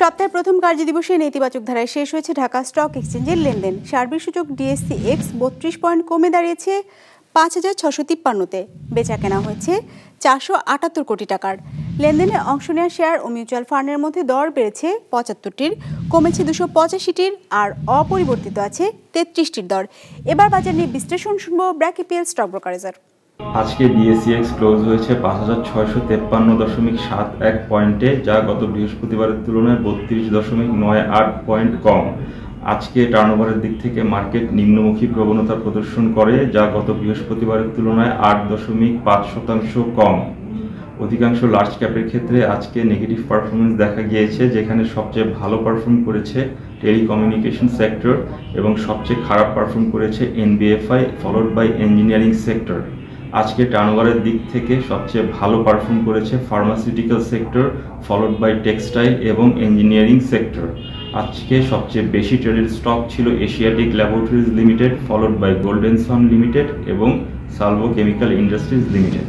সপ্তাহের প্রথম কার্যদিবসে নেতিবাচক ধারায় শেষ হয়েছে ঢাকা স্টক এক্সচেঞ্জের লেনদেন। সার্বিক সূচক ডিএসসি এক্স 32 পয়েন্ট কমে দাঁড়িয়েছে 5653-তে। বেচা কেনা হয়েছে 478 কোটি টাকার। লেনদেনে অংশ নেওয়া শেয়ার ও মিউচুয়াল ফান্ডের মধ্যে দর বেড়েছে 75টির, কমেছে 285টির, আর অপরিবর্তিত আছে 33টির দর। এবার বাজার নিয়ে বিশ্লেষণ শুনবো ব্র্যাক ইপিএল স্টক ব্রোকারেজের। আজকে ডিএসসিএক্স ক্লোজ হয়েছে 5653.71 পয়েন্টে, যা গত বৃহস্পতিবারের তুলনায় 32.98 পয়েন্ট কম। আজকে টার্নওভারের দিক থেকে মার্কেট নিম্নমুখী প্রবণতা প্রদর্শন করে, যা গত বৃহস্পতিবারের তুলনায় 8.5% কম। অধিকাংশ লার্জ ক্যাপের ক্ষেত্রে আজকে নেগেটিভ পারফরমেন্স দেখা গিয়েছে, যেখানে সবচেয়ে ভালো পারফর্ম করেছে টেলিকমিউনিকেশন সেক্টর এবং সবচেয়ে খারাপ পারফর্ম করেছে NBFI, followed by engineering sector. আজকে টার্নওভারের দিক থেকে সবচেয়ে ভালো পারফর্ম করেছে pharmaceutical sector, followed by textile এবং ইঞ্জিনিয়ারিং সেক্টর। আজকে সবচেয়ে বেশি ট্রেডেড স্টক ছিল Asiatic Laboratories Limited, followed by Golden Sun Limited এবং সালভো কেমিক্যাল ইন্ডাস্ট্রিজ লিমিটেড।